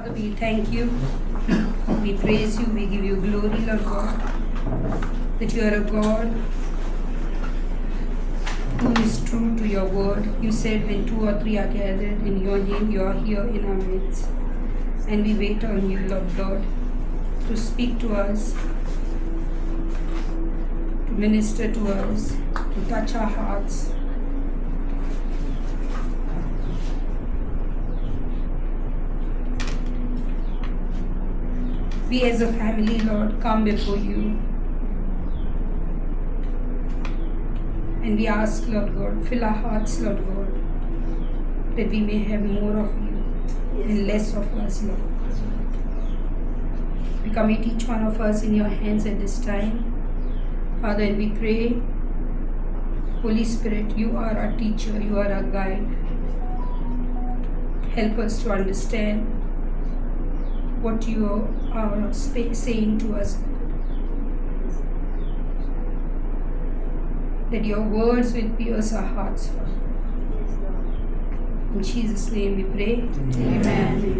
Father, we thank you, we praise you, we give you glory, Lord God, that you are a God who is true to your word. You said when 2 or 3 are gathered in your name, you are here in our midst. And we wait on you, Lord God, to speak to us, to minister to us, to touch our hearts. We as a family, Lord, come before you. And we ask, Lord God, fill our hearts, Lord God, that we may have more of you and less of us, Lord. We commit each one of us in your hands at this time. Father, and we pray, Holy Spirit, you are our teacher, you are our guide. Help us to understand what you are saying to us. That your words will pierce our hearts, Father. In Jesus' name we pray. Amen.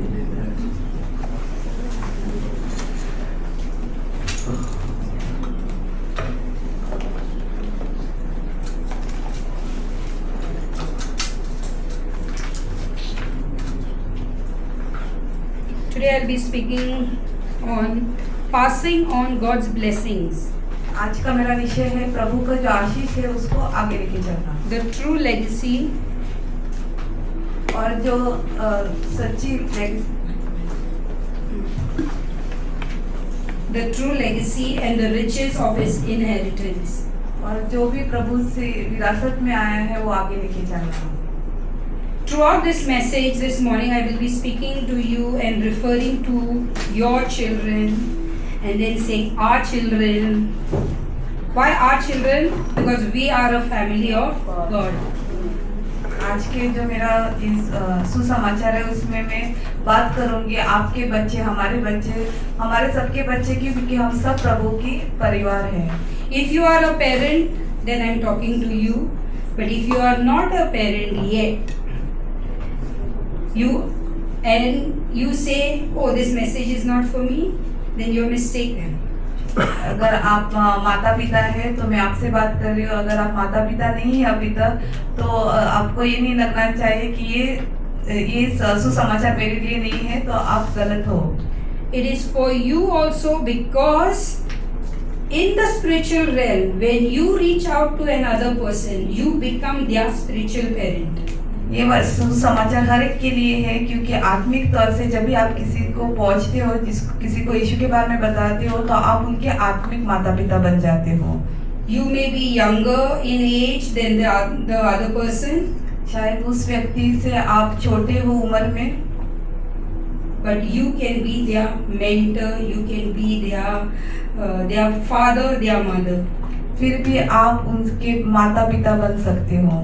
Today I'll be speaking on passing on God's blessings. आज का मेरा विषय है प्रभु का जो आशीष है उसको आगे लेके चलना. The true legacy और जो सच्ची the true legacy and the riches of his inheritance. और जो भी प्रभु से विरासत में आया है वो आगे लेके चलना. Throughout this message this morning, I will be speaking to you and referring to your children and then saying our children. Why our children? Because we are a family of God. आज के जो मेरा इस सुसमाचार है उसमें मैं बात करूंगी आपके बच्चे, हमारे सबके बच्चे की, क्योंकि हम सब प्रभु की परिवार हैं. If you are a parent, then I am talking to you. But if you are not a parent yet, you say, oh, this message is not for me, then you are mistaken. अगर आप माता पिता है तो मैं आपसे बात कर रही हूँ. अगर आप माता पिता नहीं है अभी तक तो आपको ये नहीं लगना चाहिए कि ये सुसमाचार मेरे लिए नहीं है, तो आप गलत हो. It is for you also, because in the spiritual realm, when you reach out to another person, you become their spiritual parent. ये सुसमाचार हर एक के लिए है, क्योंकि आत्मिक तौर से जब भी आप किसी को पहुंचते हो, किसी को यीशु के बारे में बताते हो, तो आप उनके आत्मिक माता पिता बन जाते हो. You may be younger in age than the other person. शायद उस व्यक्ति से आप छोटे हो उम्र में, but you can be their mentor, you can be their father, their mother. फिर भी आप उनके माता पिता बन सकते हो.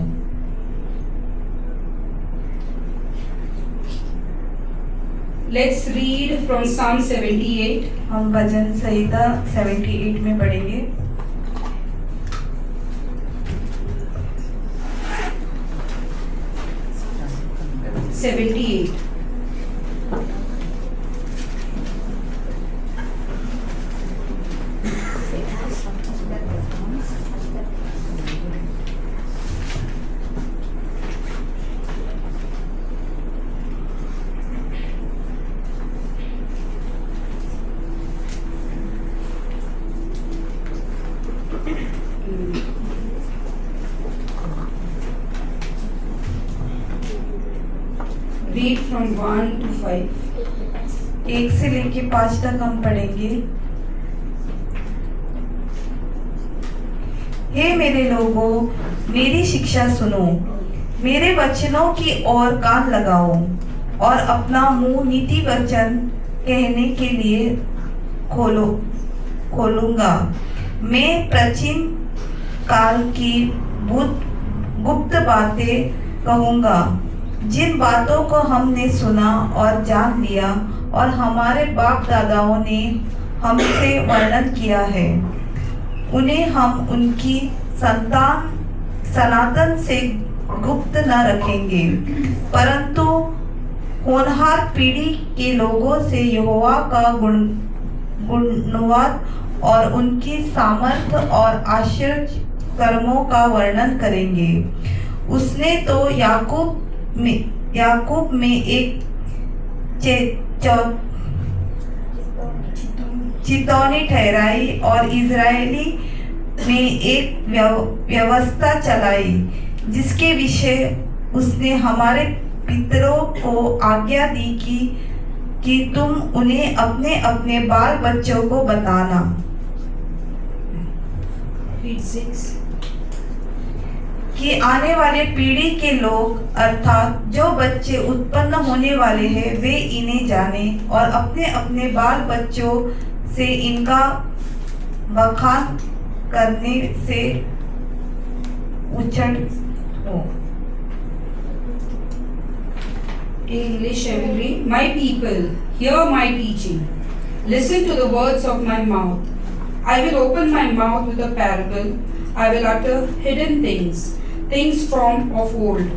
Let's read from Psalm 78. हम भजन संहिता 78 में पढ़ेंगे. Read from 1 to 5. 1 से लेके 5 तक हम पढ़ेंगे. हे मेरे लोगों, मेरी शिक्षा सुनो, मेरे वचनों की ओर कान लगाओ और अपना मुंह नीति वचन कहने के लिए खोलूंगा. मैं प्राचीन काल की गुप्त बातें कहूंगा, जिन बातों को हमने सुना और जान लिया और हमारे बाप दादाओं ने हमसे वर्णन किया है. उन्हें हम उनकी सनातन से गुप्त न रखेंगे, परंतु होनहार पीढ़ी के लोगों से यहोवा का गुणवाद और उनकी सामर्थ्य और आश्चर्य कर्मों का वर्णन करेंगे। उसने तो याकूब में एक चितौनी ठहराई और इजरायली में एक व्यवस्था चलाई, जिसके विषय उसने हमारे पितरों को आज्ञा दी कि तुम उन्हें अपने अपने बाल बच्चों को बताना। कि आने वाले पीढ़ी के लोग अर्थात जो बच्चे उत्पन्न होने वाले हैं वे इन्हें जाने और अपने अपने बाल बच्चों से इनका बखान करने से उछल हो। In English I will read, my people, hear my teaching. Listen to the words of my mouth. I will open my mouth with a parable. I will utter hidden things, things from of old,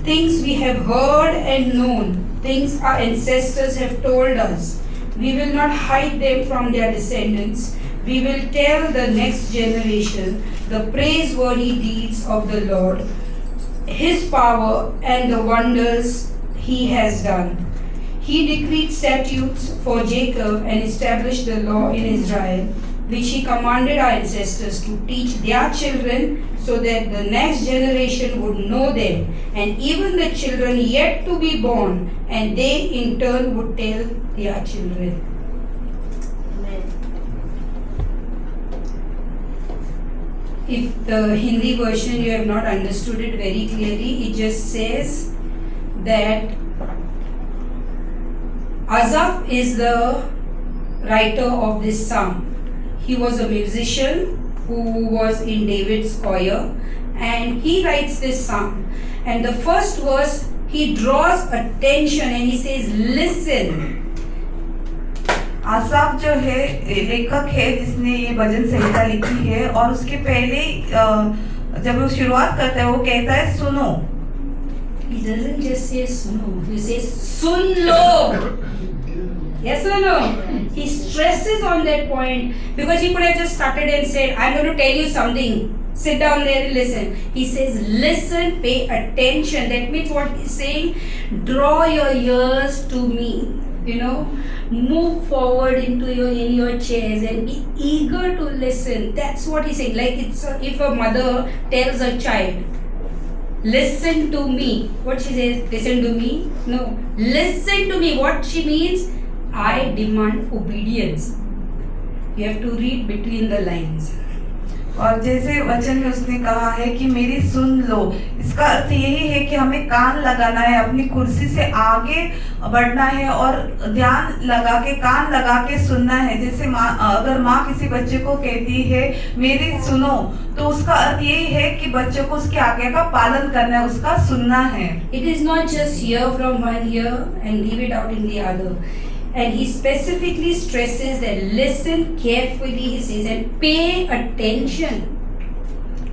things we have heard and known, things our ancestors have told us. We will not hide them from their descendants. We will tell the next generation the praiseworthy deeds of the Lord, His power and the wonders He has done. He decreed statutes for Jacob and established the law in Israel, which He commanded our ancestors to teach their children, so that the next generation would know them, and even the children yet to be born, and they in turn would tell their children. If the Hindi version you have not understood it very clearly, it just says that Asaph is the writer of this psalm. He was a musician who was in David's choir, and he writes this psalm. And the first verse, he draws attention and he says, listen. आसाफ जो है लेखक है जिसने ये भजन संहिता लिखी है, और उसके पहले जब वो शुरुआत करता है वो कहता है सुनो. He doesn't just say suno, he says sun lo. Yes or no? He stresses on that point, because he could have just started and said, I'm going to tell you something. Sit down there and listen. He says, listen, pay attention. That means what he's saying, draw your ears to me. You know, move forward in your chairs and be eager to listen. That's what he's saying. Like if a mother tells a child, listen to me. What she says, listen to me? No. Listen to me. What she means, I demand obedience. You have to read between the lines. और जैसे वचन में उसने कहा है कि मेरी सुन लो, इसका अर्थ यही है कि हमें कान लगाना है, अपनी कुर्सी से आगे बढ़ना है और ध्यान लगा के, कान लगा के सुनना है. जैसे अगर माँ किसी बच्चे को कहती है मेरी सुनो, तो उसका अर्थ यही है कि बच्चों को उसकी आज्ञा का पालन करना है, उसका सुनना है. It is not just hear from one ear and leave it out in the other. And he specifically stresses that listen carefully, he says, and pay attention.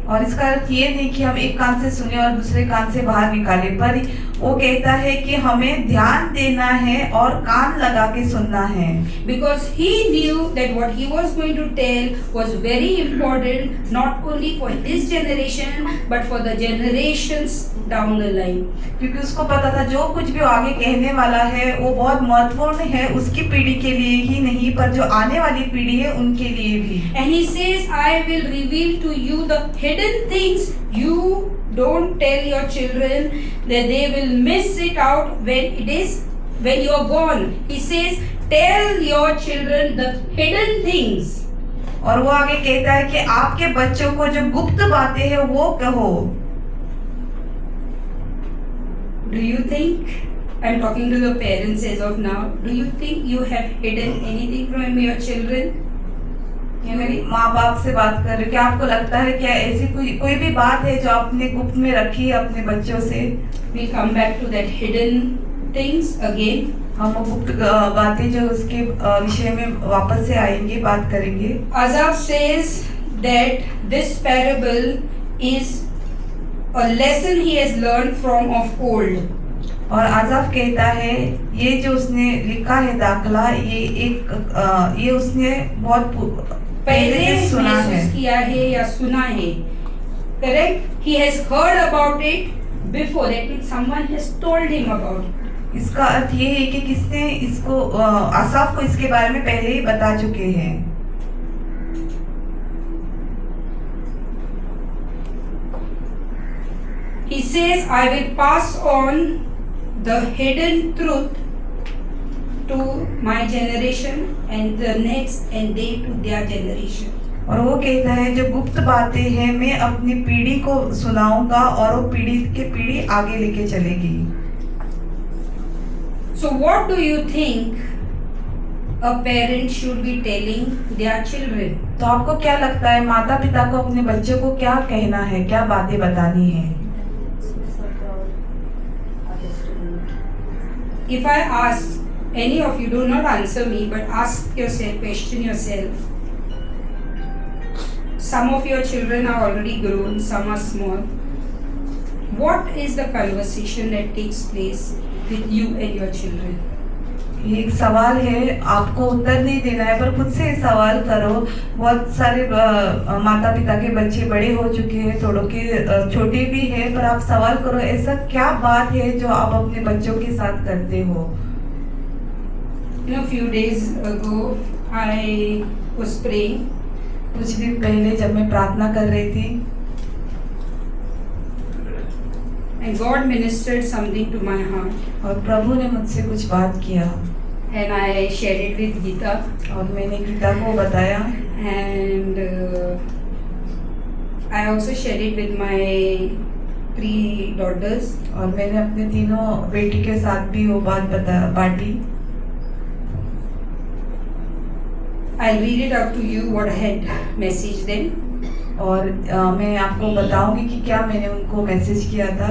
और इसका अर्थ ये नहीं कि हम एक कान से सुने और दूसरे कान से बाहर निकाले, पर वो कहता है कि हमें ध्यान देना है और कान लगा के सुनना है. Because he knew that what he was going to tell was very important, not only for his generation but for the generations down the line. क्योंकि उसको पता था जो कुछ भी आगे कहने वाला है वो बहुत महत्वपूर्ण है, उसकी पीढ़ी के लिए ही नहीं पर जो आने वाली पीढ़ी है उनके लिए भी. And he says, I will reveal to you the hidden things. You don't tell your children, that they will miss it out when you are gone. He says, tell your children the hidden things. और वो आगे कहता है कि आपके बच्चों को जो गुप्त बातें हैं वो कहो. Do you think, I'm talking to the parents as of now, do you think you have hidden anything from your children? मेरी माँ बाप से बात कर रही हूँ, क्या आपको लगता है क्या ऐसी कोई भी बात है जो आपने गुप्त में रखी है अपने बच्चों से? We'll come back to that hidden things again. हम गुप्त बातें जो उसके विषय में वापस से आएंगे, बात करेंगे. Asaph says that this parable is a lesson he has learned from of old. और आज़ाफ कहता है ये जो उसने लिखा है दाखला ये उसने बहुत पहले पहले से सुना है। महसूस किया है या सुना है, correct? He has heard about it before, that means someone has told him about it. इसका अर्थ ये है कि किसने इसको आसाफ को इसके बारे में पहले ही बता चुके हैं। He says, I will pass on the hidden truth to my generation and the next and they to their generation. और वो कहता है जो गुप्त बातें हैं मैं अपनी पीढ़ी को सुनाऊंगा और वो पीढ़ी के पीढ़ी आगे लेके चलेगी। So what do you think a parent should be telling their children? तो आपको क्या लगता है माता पिता को अपने बच्चों को क्या कहना है, क्या बातें बतानी है? If I ask any of you, do not answer me, but ask yourself, question yourself. Some of your children are already grown, some are small. What is the conversation that takes place with you and your children? ये एक सवाल है, आपको उत्तर नहीं देना है पर खुद से सवाल करो। बहुत सारे माता पिता के बच्चे बड़े हो चुके हैं, थोड़ों के छोटे भी हैं, पर आप सवाल करो ऐसा क्या बात है जो आप अपने बच्चों के साथ करते हो। You know, few days ago I was praying. कुछ दिन पहले जब मैं प्रार्थना कर रही थी And God ministered something to my heart. और प्रभु ने मुझसे कुछ बात किया And I shared it with Geeta. और मैंने गीता को बताया And I also shared it with my 3 daughters. और मैंने अपने तीनों बेटी के साथ भी वो बात बांटी। I'll read it out to you what I had messaged them. और मैं आपको बताऊंगी कि क्या मैंने उनको मैसेज किया था।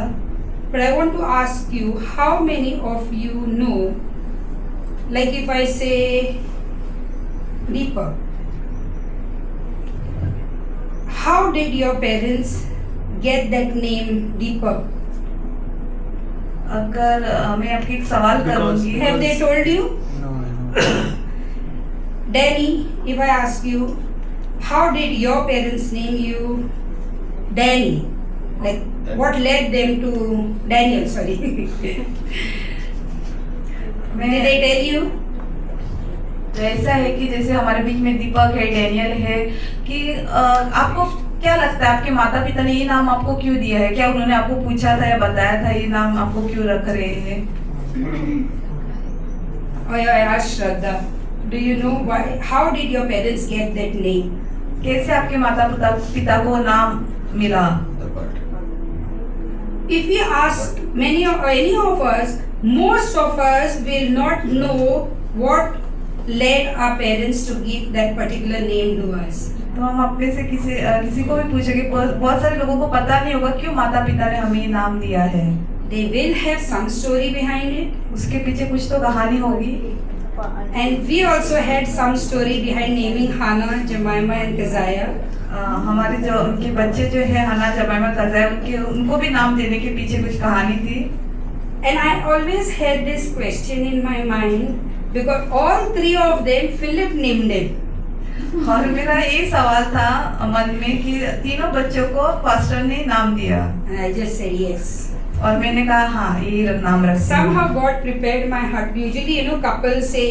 But I want to ask you, how many of you know, like if I say Deepak, how did your parents get that name Deepak? अगर मैं आपके एक सवाल करूंगी। Have they told you? No, I know. Danny, if I ask you, how did your parents name you Danny? Like, what led them to Daniel? Sorry. Did they tell you? तो ऐसा है कि जैसे हमारे बीच में दीपक है, डैनियल है, कि आपको क्या लगता है आपके माता पिता ने ये नाम आपको क्यों दिया है? क्या उन्होंने आपको पूछा था या बताया था ये नाम आपको क्यों रख रहे हैं? Oh yeah, I asked Shraddha. Do you know why? How did your parents get that name? कैसे आपके माता पिता को नाम मिला? The part. If we ask any of us, most of us will not know what led our parents to give that particular name to us. तो हम अपने से किसी को भी पूछेंगे, बहुत सारे लोगों को पता नहीं होगा क्यों माता पिता ने हमें ये नाम दिया है। They will have some story behind it. उसके पीछे कुछ तो कहानी होगी। And we also had some story behind naming Hannah, Jemima and Keziah. हमारे जो उनके बच्चे जो है हन्ना, जमाइमा, कज़ाया, उनको भी नाम देने के पीछे कुछ कहानी थी। And I always had this question in my mind because all 3 of them Philip named him. और मेरा ये सवाल था मन में कि तीनों बच्चों को पास्टर ने नाम दिया And I just said yes. और मैंने कहा हाँ ये नाम रख। Somehow God prepared my heart. Usually, couples say,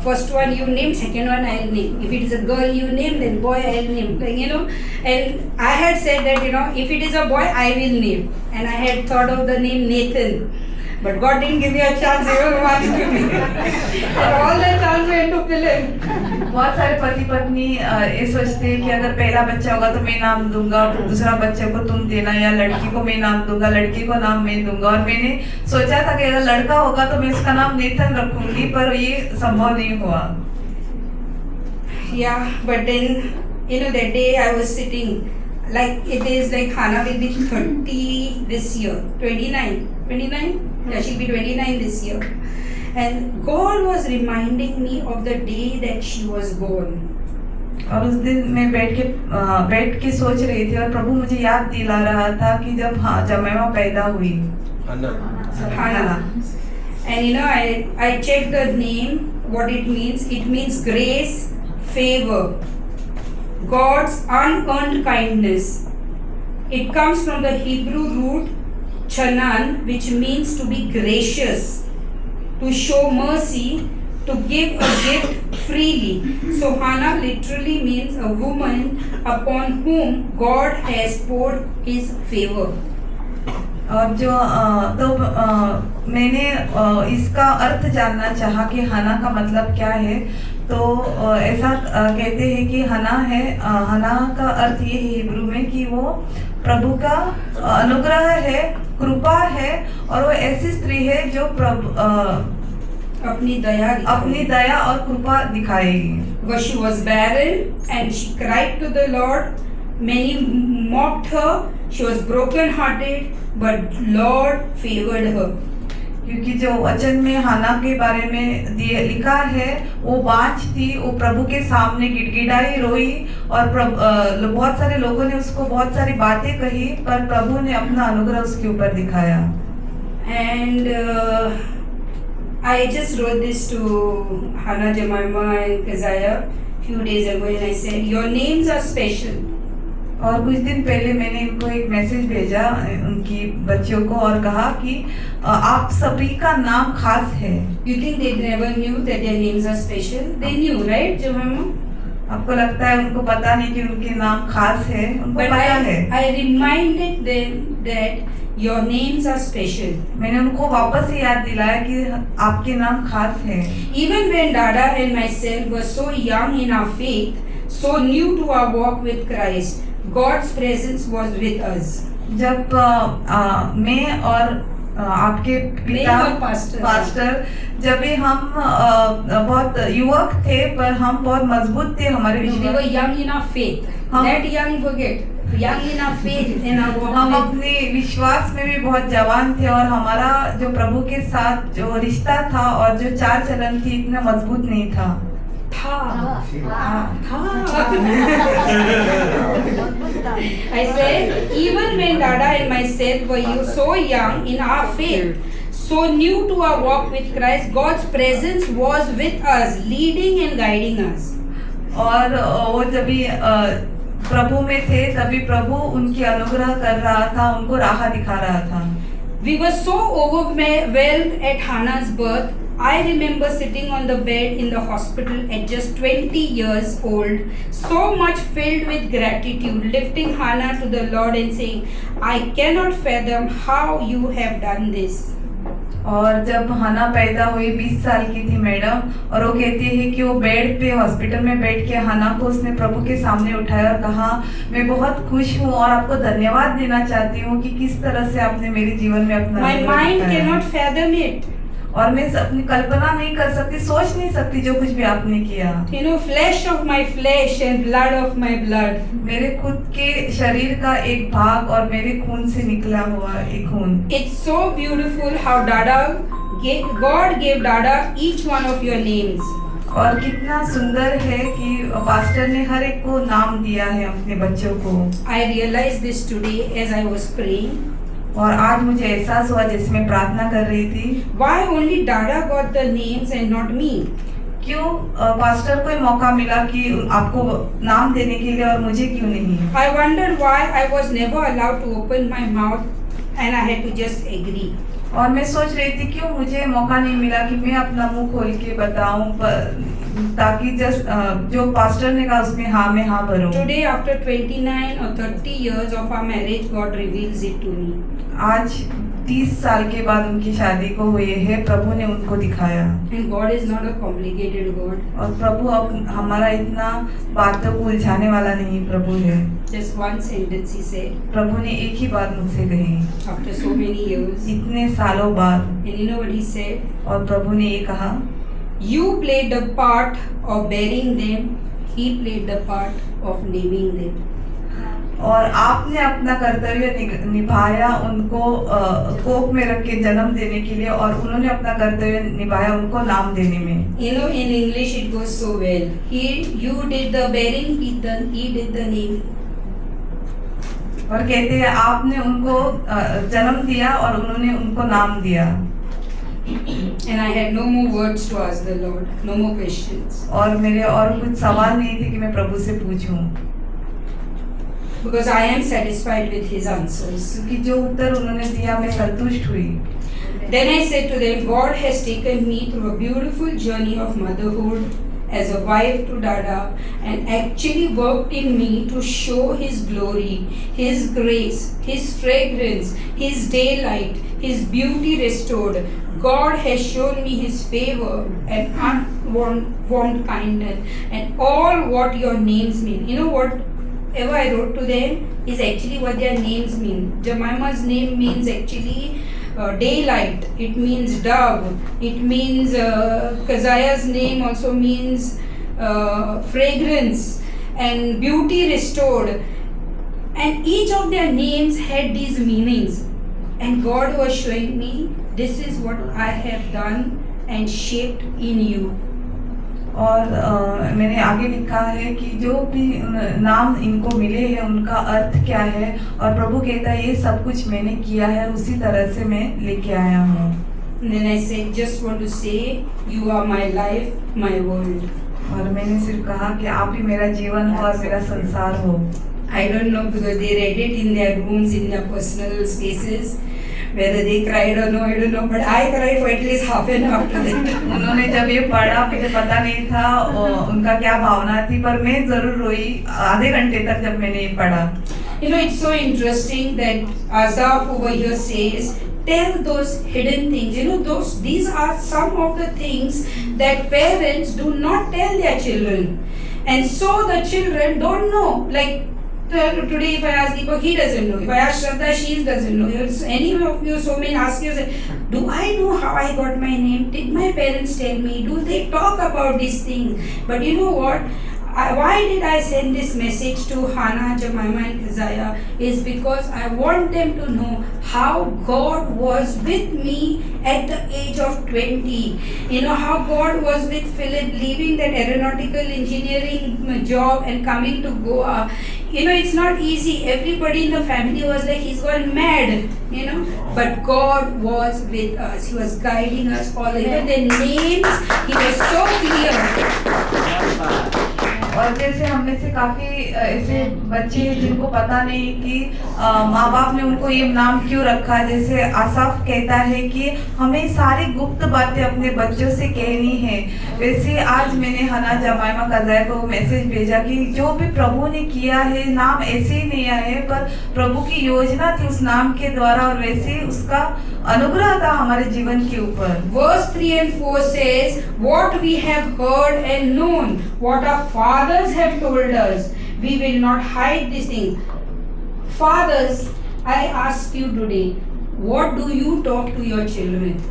first one you name, second one I'll name. If it is a girl you name, then boy I'll name. Like, and I had said that, if it is a boy, I will name. And I had thought of the name Nathan. But God didn't give me a chance even once to name. And all the chance went to Philip. बहुत सारे पति पत्नी ये सोचते हैं कि अगर पहला बच्चा होगा तो मैं नाम दूंगा, दूसरा बच्चे को तुम देना, या लड़की को मैं नाम दूंगा, लड़की को नाम मैं दूंगा। और मैंने सोचा था कि अगर लड़का होगा तो मैं इसका नाम नेथन रखूंगी, पर ये संभव नहीं हुआ। Yeah, but then, that day I was sitting, like it is like Hannah will be 30 this year, 29? Yeah, she'll be 29 this year. And God was reminding me of the day that she was born. और उस दिन मैं बैठ के सोच रही थी और प्रभु मुझे याद दिला रहा था कि जब जमैमा पैदा हुई। Hannah. Hannah. And you know, I checked the name, what it means. It means grace, favor, God's unearned kindness. It comes from the Hebrew root chanan, which means to be gracious, to show mercy, to give a gift freely. So Hannah literally means a woman upon whom God has poured his favor. और जो मैंने इसका अर्थ जानना चाहा कि हना का मतलब क्या है, तो ऐसा कहते हैं कि हना का अर्थ ये है हिब्रू में कि वो प्रभु का अनुग्रह है, कृपा है, और वो ऐसी स्त्री है जो अपनी दया और कृपा दिखाएगी. But she was barren and she cried to the Lord. Many mocked her. She was broken hearted, but Lord favored her. क्योंकि जो वचन में हन्ना के बारे में लिखा है, वो बाँझ थी, वो प्रभु के सामने गिड़गिड़ाई, रोई, और बहुत सारे लोगों ने उसको बहुत सारी बातें कही, पर प्रभु ने अपना अनुग्रह उसके ऊपर दिखाया. And I just wrote this to Hannah, Jemima and Keziah few days ago, and I said, your names are special. और कुछ दिन पहले मैंने इनको एक मैसेज भेजा उनकी बच्चियों को और कहा कि आप सभी का नाम खास है. You think they never knew that their names are special? They knew, right, Jemima? आपको लगता है उनको पता नहीं कि उनके नाम खास है? उनको But पता है. I reminded them that your names are special. मैंने उनको वापस से याद दिलाया कि आपके नाम खास है. Even when Dada and myself were so young in our faith, so new to our walk with Christ, God's presence was with us. जब मैं और आपके पिता पास्टर जब भी हम बहुत युवक थे, पर हम बहुत मजबूत थे हमारे We विश्वास. were young in our faith. That young, forget. Young in our faith in our walk. हम अपने विश्वास में भी बहुत जवान थे, और हमारा जो प्रभु के साथ जो रिश्ता था और जो चाल चलन थी इतना मजबूत नहीं था. I said, even when Dada and myself were so young in our faith, so new to our walk with Christ, God's presence was with us, leading and guiding us. और वो जब भी प्रभु में थे, तभी प्रभु उनकी अनुग्रह कर रहा था, उनको राह दिखा रहा था. We were so overwhelmed at Hannah's birth. I remember sitting on the bed in the hospital at just 20 years old, so much filled with gratitude, lifting Hannah to the Lord and saying, I cannot fathom how you have done this. और जब हना पैदा हुई 20 साल की थी madam, और वो कहती है कि वो बेड पे हॉस्पिटल में बैठ के हना को उसने प्रभु के सामने उठाया और कहा, मैं बहुत खुश हूँ और आपको धन्यवाद देना चाहती हूँ कि किस तरह से आपने मेरे जीवन में अपना My mind cannot fathom it. और मैं अपनी कल्पना नहीं कर सकती, सोच नहीं सकती जो कुछ भी आपने किया. You know, flesh of my flesh and blood of my blood. मेरे खुद के शरीर का एक भाग और मेरे खून से निकला हुआ एक खून. It's so beautiful how God gave Dada each one of your names. और कितना सुंदर है कि पास्टर ने हर एक को नाम दिया है अपने बच्चों को. I realized this today as I was praying. और आज मुझे एहसास हुआ जैसे मैं प्रार्थना कर रही थी. Why only Dada got the names and not me? क्यों पास्टर को मौका मिला कि आपको नाम देने के लिए और मुझे क्यों नहीं? I wondered why I was never allowed to open my mouth and I had to just agree. और मैं सोच रही थी क्यों मुझे मौका नहीं मिला कि मैं अपना मुंह खोल के बताऊं, ताकि जो पास्टर ने कहा उसमें हाँ मैं हाँ भरूं. Today after 29 or 30 years of our marriage, God reveals it to me. आज 30 साल के बाद उनकी शादी को हुए है, प्रभु ने उनको दिखाया. And God is not a complicated God. और प्रभु हमारा इतना बातों को उलझाने वाला नहीं प्रभु है. Just one sentence he said. प्रभु ने एक ही बात मुझसे कही. After so many years. इतने सालों बाद. And you know what he said? और प्रभु ने ये कहा, You played the part of bearing them. He played the part of naming them. और आपने अपना कर्तव्य निभाया उनको कोख में रख के जन्म देने के लिए, और उन्होंने अपना कर्तव्य निभाया उनको नाम देने में. You know, in English it goes so well. You did the bearing, he did the naming. और कहते हैं आपने उनको जन्म दिया और उन्होंने उनको नाम दिया. And I had no more words to ask the Lord, no more questions. और मेरे और कुछ सवाल नहीं थे कि मैं प्रभु से पूछूं, Because I am satisfied with His answers. क्योंकि जो उत्तर उन्होंने दिया मैं संतुष्ट हुई। Then I said to them, God has taken me through a beautiful journey of motherhood as a wife to Dada and actually worked in me to show His glory, His grace, His fragrance, His daylight, His beauty restored. God has shown me His favor and unwarned kindness and all what your names mean. You know whatever I wrote to them is actually what their names mean. Jemima's name means actually daylight, it means dove, it means Keziah's name also means fragrance and beauty restored, and each of their names had these meanings, and God was showing me this is what I have done and shaped in you. और मैंने आगे लिखा है कि जो भी नाम इनको मिले हैं उनका अर्थ क्या है, और प्रभु कहता है ये सब कुछ मैंने किया है, उसी तरह से मैं लेके आया हूँ। Then I said, just want to say, you are my life, my world. और मैंने सिर्फ कहा कि आप ही मेरा जीवन हो और मेरा संसार हो। I don't know because they read it in their rooms, in their personal spaces. Whether they cried or no, I don't know. But I cried for at least half an hour after that. उन्होंने जब ये पढ़ा मुझे पता नहीं था उनका क्या भावना थी, पर मैं जरूर रोई आधे घंटे तक जब मैंने ये पढ़ा। You know, it's so interesting that Asaf over here says, tell those hidden things. You know, these are some of the things that parents do not tell their children. And so the children don't know. Like, today if I ask Deepak, he doesn't know. If I ask Shraddha, she doesn't know. If any of you so many ask you, do I know how I got my name? Did my parents tell me? Do they talk about these things? But you know what? Why did I send this message to Hannah, Jemima and Keziah? Is because I want them to know how God was with me at the age of 20. You know how God was with Philip leaving that aeronautical engineering job and coming to Goa. You know, it's not easy. Everybody in the family was like, he's gone mad, you know. But God was with us. He was guiding us all. Even the names, He was so clear. और जैसे हम में से काफी ऐसे बच्चे हैं जिनको पता नहीं कि माँ बाप ने उनको ये नाम क्यों रखा। जैसे आसाफ कहता है कि हमें सारी गुप्त बातें अपने बच्चों से कहनी है, वैसे आज मैंने हना जमाइमा कज़ाया को मैसेज भेजा कि जो भी प्रभु ने किया है, नाम ऐसे ही नहीं आए हैं, पर प्रभु की योजना थी उस नाम के द्वारा, और वैसे उसका अनुग्रह था हमारे जीवन के ऊपर। Verse 3 and 4 says, what we have heard and known, what our fathers have told us, we will not hide these things. Fathers, I ask you today, what do you talk to your children?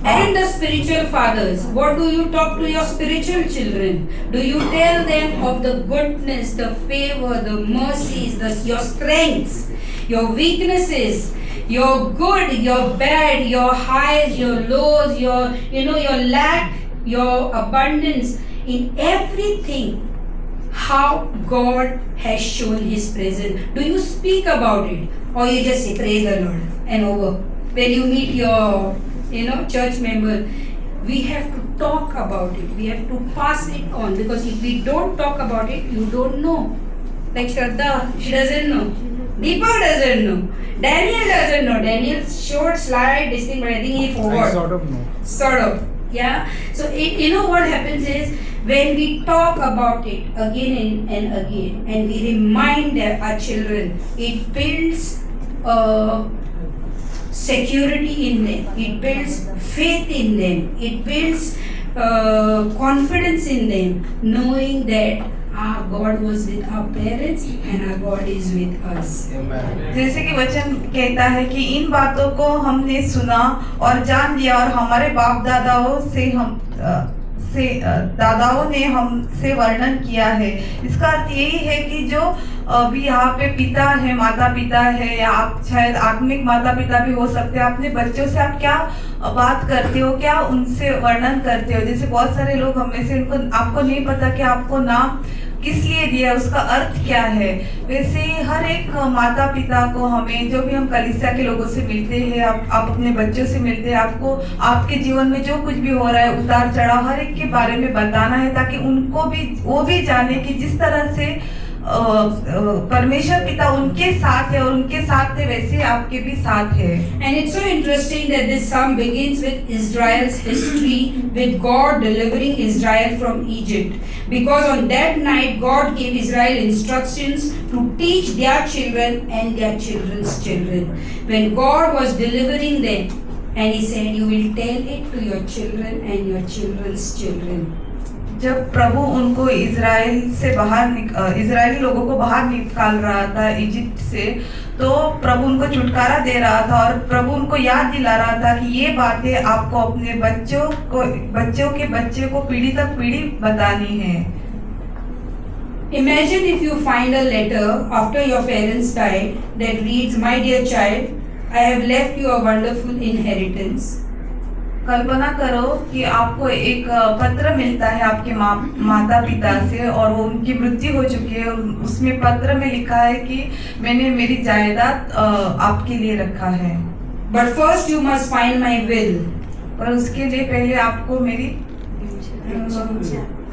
And the spiritual fathers, what do you talk to your spiritual children? Do you tell them of the goodness, the favor, the mercies, your strengths, your weaknesses, your good, your bad, your highs, your lows, your lack, your abundance, in everything, how God has shown His presence? Do you speak about it, or you just say praise the Lord and over? When you meet your church member, we have to talk about it. We have to pass it on, because if we don't talk about it, you don't know. Like Shraddha, she doesn't know. Deepak doesn't know. Daniel doesn't know. Daniel showed slide this thing, but I think he forgot. I sort of know. Sort of, yeah. So what happens is, when we talk about it again and again, and we remind our children, it builds security in them, it builds faith in them, it builds confidence in them, knowing that our God was with our parents and our God is with us. जैसे कि वचन कहता है कि इन बातों को हमने सुना और जान लिया, और हमारे बाप दादाओं ने हमसे वर्णन किया है। इसका अर्थ यही है कि जो अभी यहाँ पे पिता है, माता पिता है, या आप शायद आत्मिक माता पिता भी हो सकते हैं, अपने बच्चों से आप क्या बात करते हो, क्या उनसे वर्णन करते हो? जैसे बहुत सारे लोग हम में से उनको आपको नहीं पता कि आपको नाम किस लिए दिया, उसका अर्थ क्या है। वैसे ही हर एक माता पिता को हमें, जो भी हम कलीसिया के लोगों से मिलते हैं, आप अपने बच्चों से मिलते हैं, आपको आपके जीवन में जो कुछ भी हो रहा है, उतार चढ़ाव, हर एक के बारे में बताना है, ताकि उनको भी, वो भी जाने कि जिस तरह से परमेश्वर पिता उनके साथ है और उनके साथ थे, वैसे आपके भी साथ है। And it's so interesting that this psalm begins with Israel's history, with God delivering Israel from Egypt. Because on that night, God gave Israel instructions to teach their children and their children's children. When God was delivering them, and He said, "You will tell it to your children and your children's children." जब प्रभु उनको Israeli लोगों को बाहर निकाल रहा था Egypt से, तो प्रभु उनको छुटकारा दे रहा था और प्रभु उनको याद दिला रहा था कि ये बातें आपको अपने बच्चों के बच्चे को पीढ़ी तक पीढ़ी बतानी है। Imagine if you find a letter after your parents died that reads, "My dear child, I have left you a wonderful inheritance." कल्पना करो कि आपको एक पत्र मिलता है आपके माता पिता से, और वो उनकी मृत्यु हो चुकी है, और उसमें पत्र में लिखा है कि मैंने मेरी जायदाद आपके लिए रखा है। But first you must find my will. पर उसके लिए पहले आपको मेरी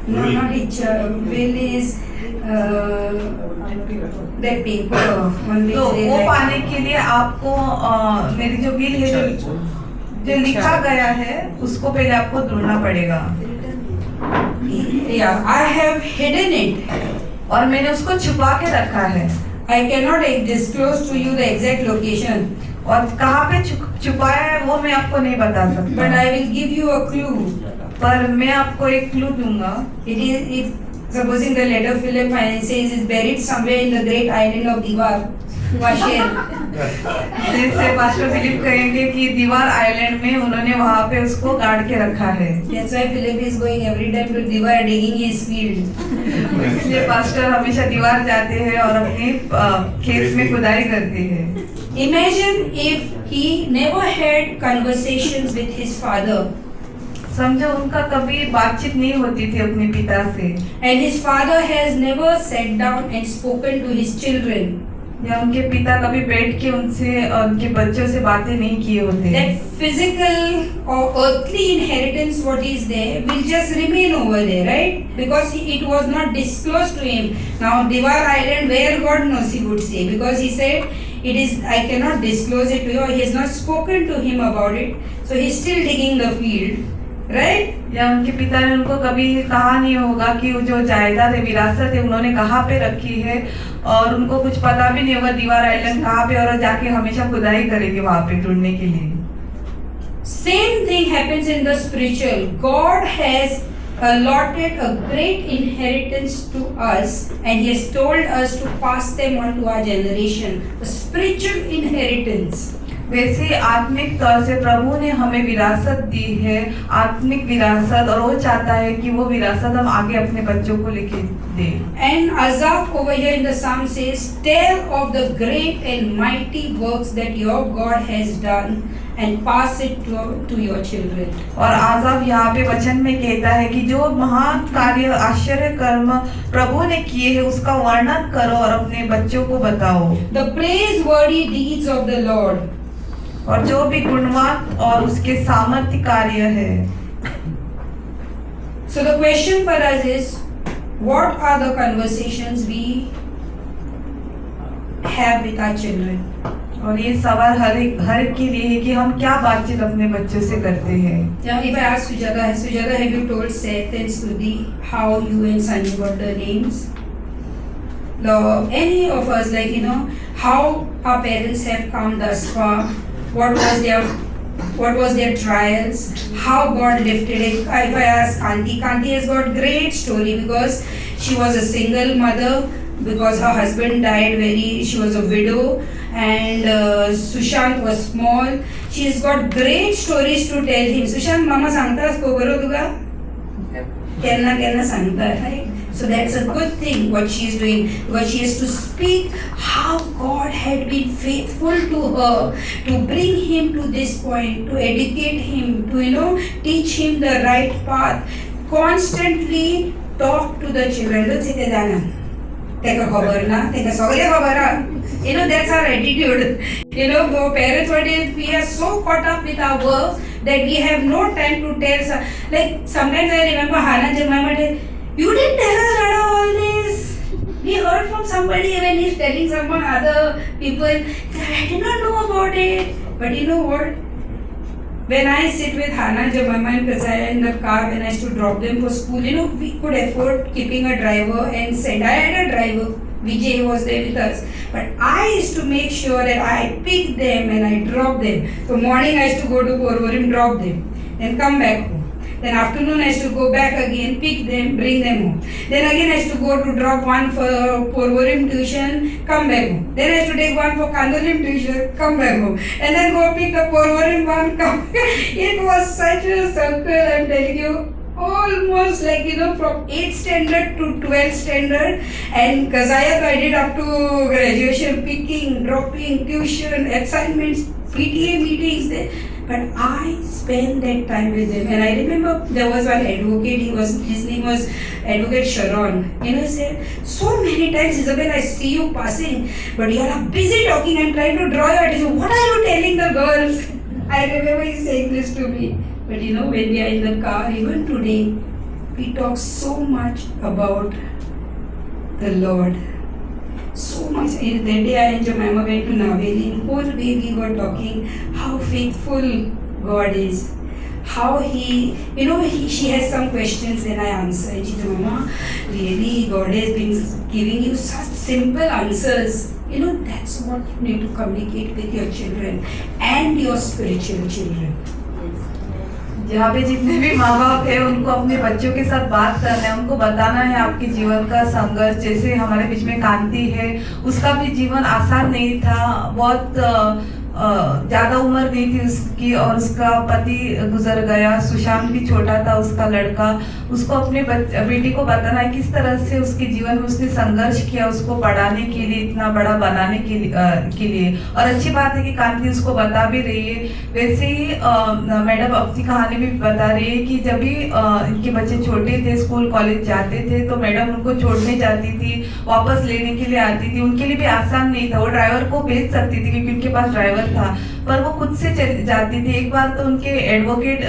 No, not ichha. Will is that paper. तो वो पाने के लिए आपको मेरी जो विल है, जो लिखा गया है, उसको पहले आपको ढूंढना पड़ेगा। Yeah, I have hidden it. और मैंने उसको छुपा के रखा है। I cannot disclose to you the exact location. और कहाँ पे छुपाया है वो मैं आपको नहीं बता सकता। But I will give you a clue. पर मैं आपको एक क्लू दूंगा। It is, if supposing the letter Philip says is buried somewhere in the great island of Diwar, Washian. जैसे पास्टर फिलिप कहेंगे कि दीवार आइलैंड में उन्होंने वहाँ पे उसको गाड़ के रखा है। That's why Philip is going every time to Diwar digging his field. इसलिए पास्टर हमेशा दीवार जाते हैं और अपने खेत में खुदाई करते हैं। Imagine if he never had conversations with his father. समझो उनका कभी बातचीत नहीं होती थी अपने पिता से। And his father has never sat down and spoken to his children. या उनके पिता कभी बैठ के उनसे उनके बच्चों से बातें नहीं किए होते। That physical or earthly inheritance what is there will just remain over there, right? Because it was not disclosed to him. Now Diwar Island, where God knows, he would say, because he said it is, I cannot disclose it to you. He has not spoken to him about it, so he is still digging the field, right? या उनके पिता ने उनको कभी कहा नहीं होगा कि वो जो जायदाद है, विरासत है, उन्होंने कहाँ पे रखी है, और उनको कुछ पता भी नहीं होगा दीवार आइलैंड कहाँ पे, और जाके हमेशा खुदाई करेंगे वहाँ पे ढूंढने के लिए। Same thing happens in the spiritual. God has allotted a great inheritance to us, and He has told us to pass them on to our generation. The spiritual inheritance. वैसे आत्मिक तौर से प्रभु ने हमें विरासत दी है, आत्मिक विरासत, और वो चाहता है कि वो विरासत हम आगे अपने बच्चों को लेके दें। And Asaph over here in the psalm says, "Tell of the great and mighty works that your God has done, and pass it to your children." और आज़ाब यहाँ पे वचन में कहता है कि जो महान कार्य, आश्चर्य कर्म प्रभु ने किए हैं, उसका वर्णन करो और अपने बच्चों को बताओ। The praiseworthy deeds of the Lord. और जो भी गुणवान और उसके सामर्थ्य कार्य है। So the question for us is, what are the conversations we have with our children? और ये सवाल हर एक के लिए है कि हम क्या बातचीत अपने बच्चों से करते हैं। Now, if I ask Sujata, have you told Seth and Sudhi how you and Sunny got their names? No, any of us, like, how our parents have come thus far, what was their trials, how God lifted it. If I ask Kanti has got great story because she was a single mother, because her husband died she was a widow, and Sushant was small. She's got great stories to tell him. Sushant, mama sangtas ko baro tuga? Kenna sangta, right? So that's a good thing what she is doing, because she has to speak how God had been faithful to her to bring him to this point, to educate him, to teach him the right path. Constantly talk to the children. Don't say that. Take a cover, na? Take a sorry cover. That's our attitude. Parents, what if we are so caught up with our works that we have no time to tell. Like sometimes I remember Hannah Jemima, you didn't tell us Rada all this. We heard from somebody when he's telling someone other people, I did not know about it. But you know what? When I sit with Hannah, Jemima and Kazaya in the car when I used to drop them for school, we could afford keeping a driver and send. I had a driver. Vijay was there with us. But I used to make sure that I pick them and I drop them. So morning I used to go to Porvorim, drop them, then come back home. Then afternoon I used to go back again, pick them, bring them home. Then again I used to go to drop one for Porvorim tuition, come back home. Then I used to take one for Kandolim tuition, come back home. And then go pick the Porvorim one, come. It was such a circle, I'm telling you. Almost like from 8th standard to 12th standard, and Kazaya guided up to graduation, picking, dropping, tuition, assignments, PTA meetings there. But I spent that time with them, and I remember there was one advocate. His name was Advocate Sharon. He said, so many times, Isabel, I see you passing, but you are busy talking and trying to draw your attention. What are you telling the girls? I remember he saying this to me. But when we are in the car, even today, we talk so much about the Lord. So much. That day I and Jemima went to Naveli. In whole way we were talking how faithful God is. How she has some questions and I answer. And she said, Mama, really God has been giving you such simple answers. That's what you need to communicate with your children and your spiritual children. जहाँ पे जितने भी माँ बाप है उनको अपने बच्चों के साथ बात करना है, उनको बताना है आपके जीवन का संघर्ष। जैसे हमारे बीच में कांति है, उसका भी जीवन आसान नहीं था, बहुत ज़्यादा उम्र नहीं थी उसकी और उसका पति गुजर गया। सुशांत भी छोटा था, उसका लड़का। उसको अपने बेटी को बताना है किस तरह से उसके जीवन में उसने संघर्ष किया उसको पढ़ाने के लिए, इतना बड़ा बनाने के लिए। और अच्छी बात है कि कांति उसको बता भी रही है। वैसे ही मैडम अपनी कहानी भी बता रही है कि जब भी इनके बच्चे छोटे थे, स्कूल कॉलेज जाते थे, तो मैडम उनको छोड़ने जाती थी, वापस लेने के लिए आती थी। उनके लिए भी आसान नहीं था, वो ड्राइवर को भेज सकती थी क्योंकि उनके पास ड्राइवर था, पर वो खुद से चली जाती थी। एक बार तो उनके एडवोकेट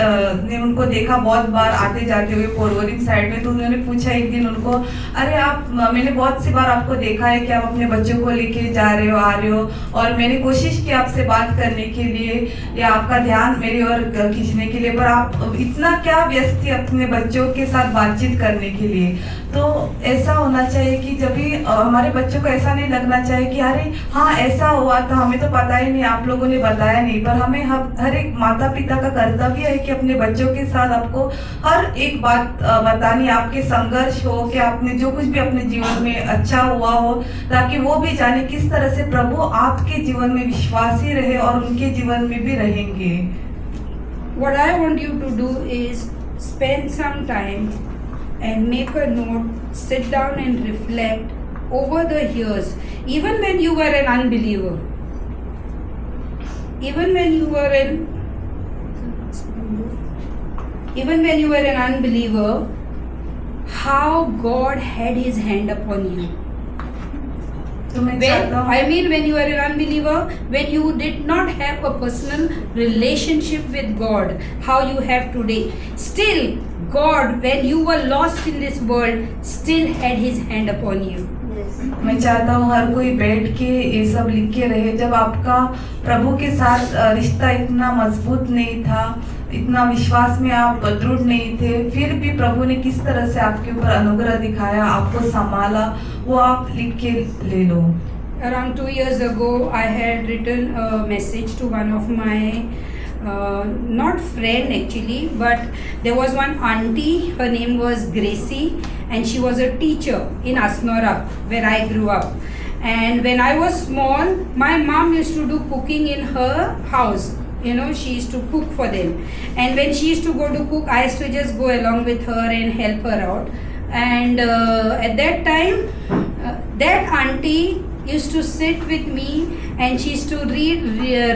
ने उनको देखा बहुत बार आते जाते हुए पोरवरिम साइड में, तो उन्होंने पूछा एक दिन उनको, अरे आप, मैंने बहुत सी बार आपको देखा है कि आप अपने बच्चों को लेके जा रहे हो, आ रहे हो, और मैंने कोशिश की आपसे बात करने के लिए या आपका ध्यान मेरी ओर खींचने के लिए, पर आप इतना क्या व्यस्त थी अपने बच्चों के साथ बातचीत करने के लिए। तो ऐसा होना चाहिए कि जब भी हमारे बच्चों को ऐसा नहीं लगना चाहिए कि अरे हाँ ऐसा हुआ था, हमें तो पता ही नहीं, आप लोगों ने बताया नहीं। पर हमें हर एक माता पिता का कर्तव्य है कि अपने बच्चों के साथ आपको हर एक बात बतानी, आपके संघर्ष हो कि आपने जो कुछ भी अपने जीवन में अच्छा हुआ हो, ताकि वो भी जाने किस तरह से प्रभु आपके जीवन में विश्वासी रहे और उनके जीवन में भी रहेंगे। What I want you to do is spend some time and make a note, sit down and reflect over the years, even when you were an unbeliever, even when you were an unbeliever, how God had his hand upon you. When you were an unbeliever, when you did not have a personal relationship with God, how you have today, still God, when you were lost in this world, still had his hand upon you. मैं चाहता हूँ हर कोई बैठ के ये सब लिख के रहे। जब आपका प्रभु के साथ रिश्ता इतना मजबूत नहीं था, इतना विश्वास में आप दृढ़ नहीं थे, फिर भी प्रभु ने किस तरह से आपके ऊपर अनुग्रह दिखाया, आपको संभाला, वो आप लिख के ले लो। Around 2 years ago, I had written a message to one of my not friend actually, but there was one auntie, her name was Gracie, and she was a teacher in Asnora where I grew up. And when I was small, my mom used to do cooking in her house. She used to cook for them, and when she used to go to cook, I used to just go along with her and help her out. and at that time, that auntie used to sit with me and she used to read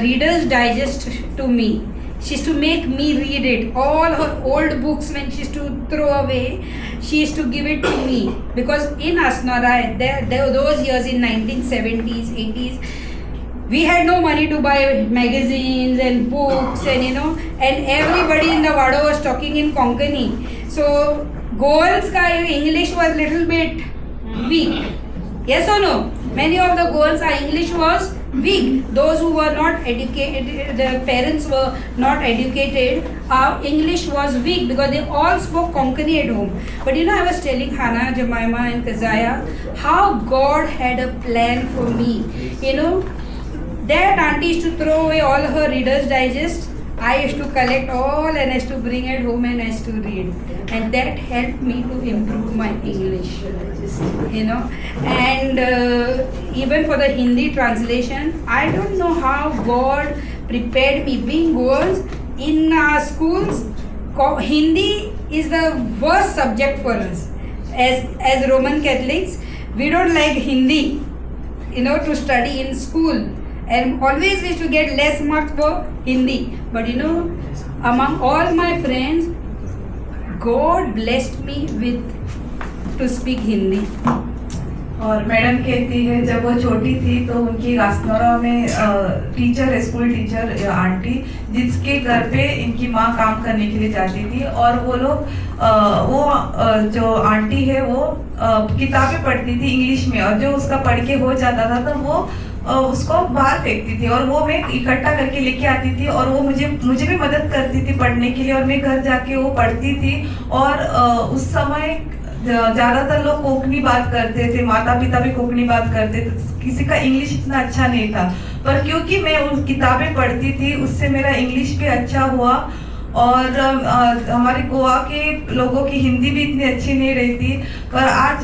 Reader's Digest to me. She used to make me read it. All her old books, when she used to throw away, she used to give it to me. Because in Asnara, those years in 1970s, 80s, we had no money to buy magazines and books, and and everybody in the Vado was talking in Konkani. So Goans ka English was little bit weak. Yes or no? Many of the Goans, English was weak. Those who were not educated, their parents were not educated, our English was weak because they all spoke Konkani at home. But I was telling Hannah, Jemima and Kazaya how God had a plan for me. That auntie used to throw away all her Reader's Digest. I used to collect all and I used to bring it home and I used to read. And that helped me to improve my English. And even for the Hindi translation, I don't know how God prepared me. Being Goans, in our schools, Hindi is the worst subject for us. As Roman Catholics, we don't like Hindi, to study in school. And always we used to get less marks for Hindi. But among all my friends, God blessed me with to speak Hindi. और madam कहती है जब वो छोटी थी तो उनकी रासनौरा में टीचर है, स्कूल टीचर आंटी, जिसके घर पे इनकी माँ काम करने के लिए जाती थी और वो लोग जो आंटी है वो किताबें पढ़ती थी इंग्लिश में और जो उसका पढ़ के हो जाता था तो वो उसको बाहर फेंकती थी और वो मैं इकट्ठा करके लेके आती थी और वो मुझे भी मदद करती थी पढ़ने के लिए और मैं घर जाके वो पढ़ती थी। और उस समय ज़्यादातर लोग कोंकणी बात करते थे, माता पिता भी कोंकणी बात करते थे, किसी का इंग्लिश इतना अच्छा नहीं था, पर क्योंकि मैं उन किताबें पढ़ती थी उससे मेरा इंग्लिश भी अच्छा हुआ। और हमारे गोवा के लोगों की हिंदी भी इतनी अच्छी नहीं रहती, पर आज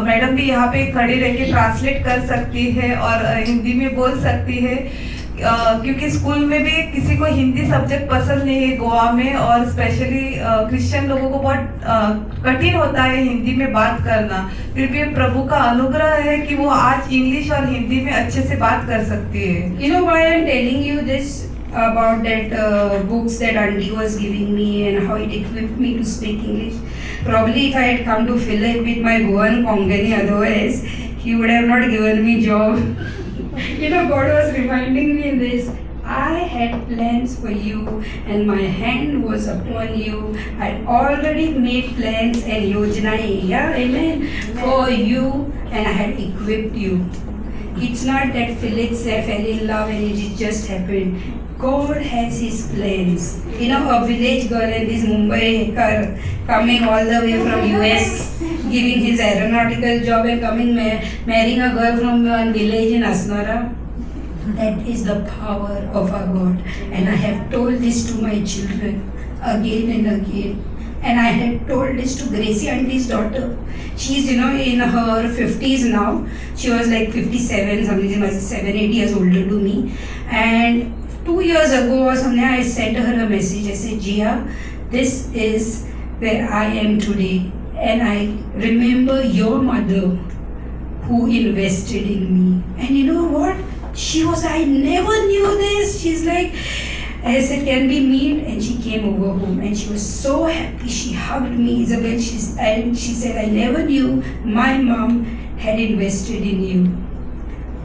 मैडम भी यहाँ पे खड़े रह के ट्रांसलेट कर सकती है और हिंदी में बोल सकती है, क्योंकि स्कूल में भी किसी को हिंदी सब्जेक्ट पसंद नहीं है गोवा में, और स्पेशली क्रिश्चियन लोगों को बहुत कठिन होता है हिंदी में बात करना। फिर भी प्रभु का अनुग्रह है कि वो आज इंग्लिश और हिंदी में अच्छे से बात कर सकती है। You know why I'm telling you this about that books that auntie was giving me and how it equipped me to speak English? Probably if I had come to Philip with my Goan Konkani, otherwise he would have not given me job. God was reminding me this. I had plans for you and my hand was upon you. I had already made plans and yojanaye, amen, for you, and I had equipped you. It's not that Felix fell in love and it just happened. God has His plans. A village girl and this Mumbai coming all the way from US, giving his aeronautical job and coming marrying a girl from a village in Asnara. That is the power of our God. And I have told this to my children again and again. And I had told this to Gracie auntie's daughter. She's, in her 50s now. She was like 57, something, she was 7-8 years older to me. And 2 years ago or something, I sent her a message. I said, Jia, this is where I am today. And I remember your mother who invested in me. And you know what? She was, I never knew this. She's like, I said, can we meet? And she came over home and she was so happy. She hugged me, Isabel. And she said, I never knew my mom had invested in you.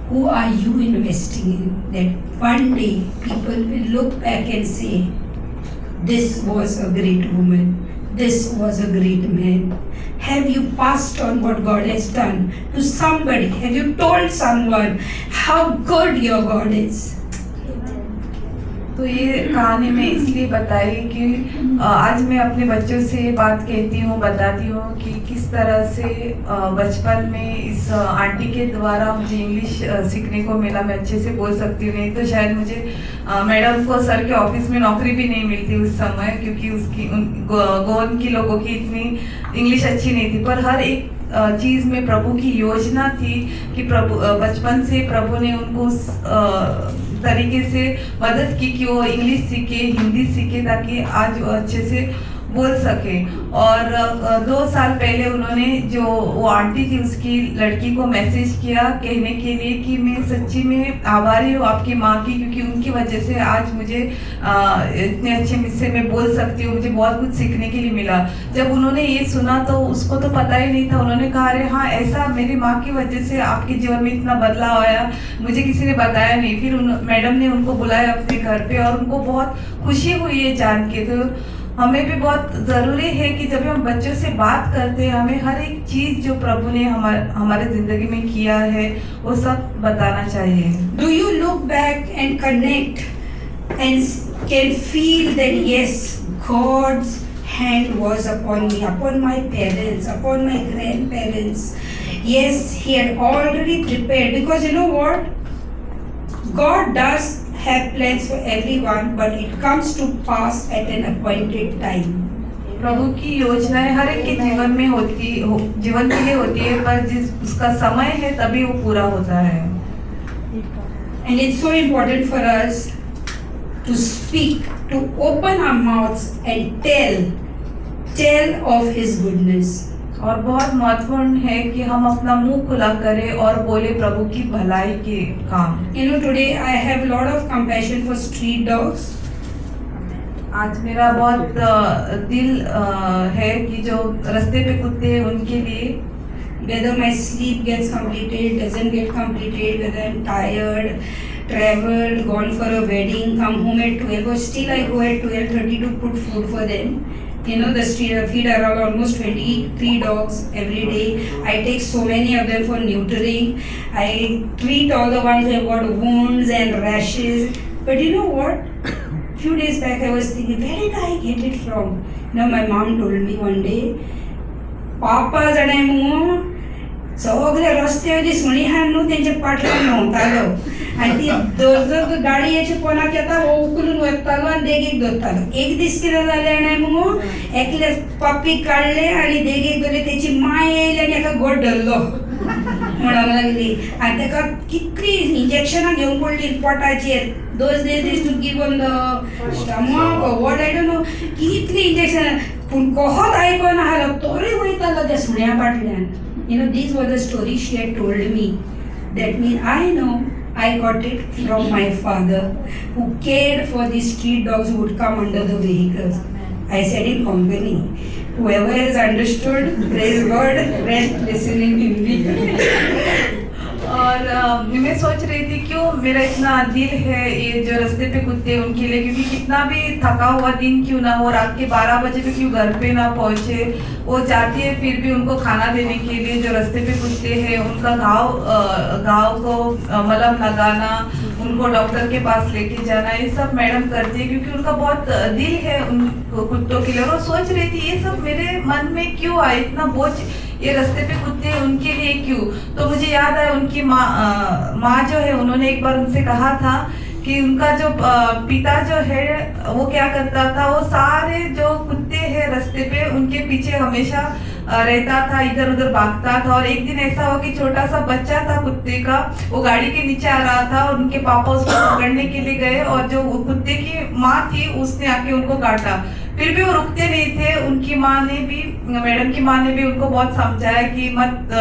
Who are you investing in? That one day people will look back and say, this was a great woman. This was a great man. Have you passed on what God has done to somebody? Have you told someone how good your God is? तो ये कहानी मैं इसलिए बताई कि आज मैं अपने बच्चों से ये बात कहती हूँ, बताती हूँ कि किस तरह से बचपन में इस आंटी के द्वारा मुझे इंग्लिश सीखने को मिला। मैं अच्छे से बोल सकती हूँ, नहीं तो शायद मुझे मैडम को सर के ऑफिस में नौकरी भी नहीं मिलती उस समय, क्योंकि उसकी गोवन की लोगों की इतनी इंग्लिश अच्छी नहीं थी। पर हर एक चीज़ में प्रभु की योजना थी कि प्रभु बचपन से प्रभु ने उनको उस तरीके से मदद की कि वो इंग्लिश सीखे, हिंदी सीखे, ताकि आज वो अच्छे से बोल सके। और 2 साल पहले उन्होंने जो वो आंटी थी उसकी लड़की को मैसेज किया कहने के लिए कि मैं सच्ची में आभारी हूँ आपकी माँ की, क्योंकि उनकी वजह से आज मुझे इतने अच्छे मुझसे मैं बोल सकती हूँ, मुझे बहुत कुछ सीखने के लिए मिला। जब उन्होंने ये सुना तो उसको तो पता ही नहीं था, उन्होंने कहा अरे हाँ ऐसा मेरी माँ की वजह से आपके जीवन में इतना बदलाव आया, मुझे किसी ने बताया नहीं। फिर मैडम ने उनको बुलाया अपने घर पे और उनको बहुत खुशी हुई है जान के। तो हमें भी बहुत ज़रूरी है कि जब हम बच्चों से बात करते हैं हमें हर एक चीज़ जो प्रभु ने हमारे ज़िंदगी में किया है वो सब बताना चाहिए। Do you look back and connect and can feel that yes, God's hand was upon me, upon my parents, upon my grandparents. Yes, He had already prepared, because you know what? God does have plans for everyone, but it comes to pass at an appointed time. प्रभु की योजनाएं हर एक के जीवन के लिए होती है, पर जिस उसका समय है तभी वो पूरा होता है। And it's so important for us to speak, to open our mouths and tell of His goodness. और बहुत महत्वपूर्ण है कि हम अपना मुंह खुला करें और बोले प्रभु की भलाई के काम। You know, today I have a lot of compassion for street dogs. आज मेरा बहुत दिल है कि जो रास्ते पे कुत्ते हैं उनके लिए, Whether my sleep gets completed, doesn't get completed, whether I'm tired, traveled, gone for a wedding, come home at 12, or still I go at 12:30 to put food for them. You know, the street feed around almost 23 dogs every day. I take so many of them for neutering. I treat all the ones who have got wounds and rashes. But you know what? Few days back I was thinking, where did I get it from? You know, my mom told me one day, Papa जाणे मग सगळे रस्त्यावयली सुणी हाड न्हू तेंचे पाटलान न्हावतालो आनी ती जर गाडी याची कोणाक येता हो उखलून वतालो आनी देगेक धरतालो। एक दीस कितें जालें आनी मग एकले पपीक काडले आनी देगेक धरले, तेची माय येयली आनी एका गोड धरलो म्हणूंक लागली आनी तेका कितली इंजेक्शनां घेवंक पडली पोटाचेर। Those days they used to give on the stomach or what, I don't know, कितली इंजेक्शन, पूण कोहोत आयकोना हालो तोरी वयतालो त्या सुण्या फाटल्यान। You know, these were the stories she had told me. That means I know I got it from my father, who cared for these street dogs who would come under the vehicles. I said in company. Whoever has understood, praise God, rest listen in Hindi. और मैं सोच रही थी क्यों मेरा इतना दिल है ये जो रास्ते पे कुत्ते उनके लिए, क्योंकि कितना भी थका हुआ दिन क्यों ना हो, रात के 12 बजे भी क्यों घर पे ना पहुंचे, वो जाती है फिर भी उनको खाना देने के लिए। जो रास्ते पे कुत्ते हैं उनका घाव को मलहम लगाना, उनको डॉक्टर के पास लेके जाना, ये सब मैडम करती है क्योंकि उनका बहुत दिल है उन कुत्तों के लिए। और सोच रही थी ये सब मेरे मन में क्यों आए, इतना बोझ ये रास्ते पे कुत्ते उनके लिए क्यों। तो मुझे याद आया उनकी माँ जो है, उन्होंने एक बार उनसे कहा था कि उनका जो पिता जो है वो क्या करता था, वो सारे जो कुत्ते हैं रास्ते पे उनके पीछे हमेशा रहता था, इधर उधर भागता था। और एक दिन ऐसा हुआ कि छोटा सा बच्चा था कुत्ते का, वो गाड़ी के नीचे आ रहा था और उनके पापा उसको पकड़ने के लिए गए और जो कुत्ते की माँ थी उसने आके उनको काटा। फिर भी वो रुकते नहीं थे। उनकी माँ ने भी, मैडम की माँ ने भी उनको बहुत समझाया कि मत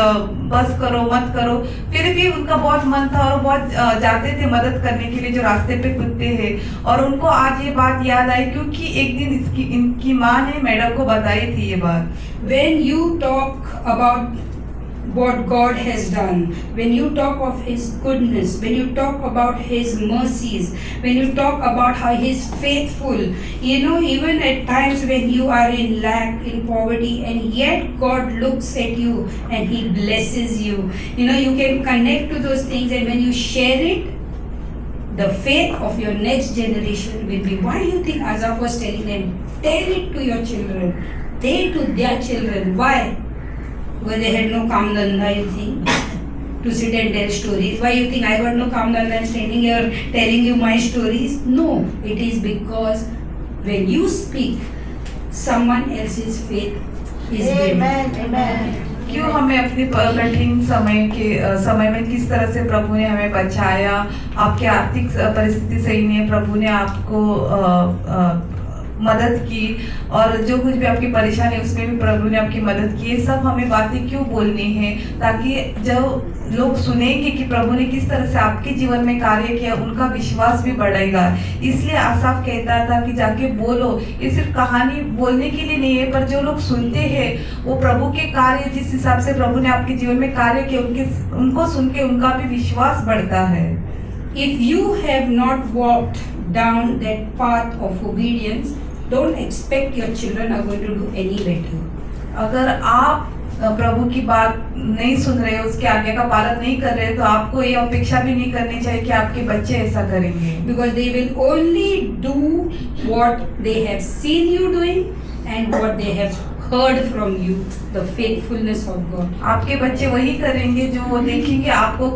बस करो मत करो, फिर भी उनका बहुत मन था और बहुत जाते थे मदद करने के लिए जो रास्ते पे कुत्ते हैं। और उनको आज ये बात याद आई क्योंकि एक दिन इनकी माँ ने मैडम को बताई थी ये बात। When you talk about what God has done, when you talk of His goodness, when you talk about His mercies, when you talk about how He is faithful, you know, even at times when you are in lack, in poverty, and yet God looks at you and He blesses you. You know, you can connect to those things, and when you share it, the faith of your next generation will be. Why do you think Azaf was telling them, tell it to your children, they to their children? Why? Because they had no काम धंधा, you think, to sit and tell stories. Why you think I got no काम धंधा and standing here telling you my stories? No, it is because when you speak, someone else's faith is built. Amen. क्यों हमें अपने कठिन समय में किस तरह से प्रभु ने हमें बचाया। आपकी आर्थिक परिस्थिति सही नहीं है, प्रभु ने आपको मदद की, और जो कुछ भी आपकी परेशानी उसमें भी प्रभु ने आपकी मदद की। ये सब हमें बातें क्यों बोलनी है, ताकि जब लोग सुनेंगे कि प्रभु ने किस तरह से आपके जीवन में कार्य किया, उनका विश्वास भी बढ़ेगा। इसलिए आसाफ कहता था कि जाके बोलो। ये सिर्फ कहानी बोलने के लिए नहीं है, पर जो लोग सुनते हैं वो प्रभु के कार्य, जिस हिसाब से प्रभु ने आपके जीवन में कार्य किए, उनको सुन के उनका भी विश्वास बढ़ता है। If you have not walked down that path of obedience, don't expect your children are going to do any better. अगर आप प्रभु की बात नहीं सुन रहे, उसके आज्ञा का पालन नहीं कर रहे, तो आपको ये अपेक्षा भी नहीं करनी चाहिए कि आपके बच्चे ऐसा करेंगे। Because they will only do what they have seen you doing and what they have heard from you, the faithfulness of God. आपके बच्चे वही करेंगे जो वो देखेंगे आपको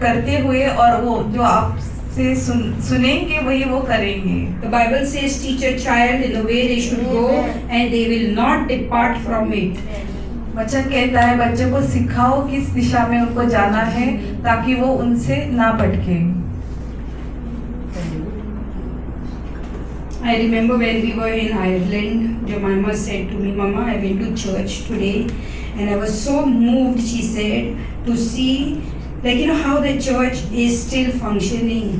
करते हुए, और वो जो आपसे सुनेंगे वही वो करेंगे। The Bible says, teach a child in the way they should go and they will not depart from it. वचन कहता है बच्चों को सिखाओ किस दिशा में उनको जाना है, ताकि वो उनसे ना भटके। I remember when we were in Ireland, Jemima said to me, Mama, I went to church today and I was so moved, she said, to see, like, how the church is still functioning,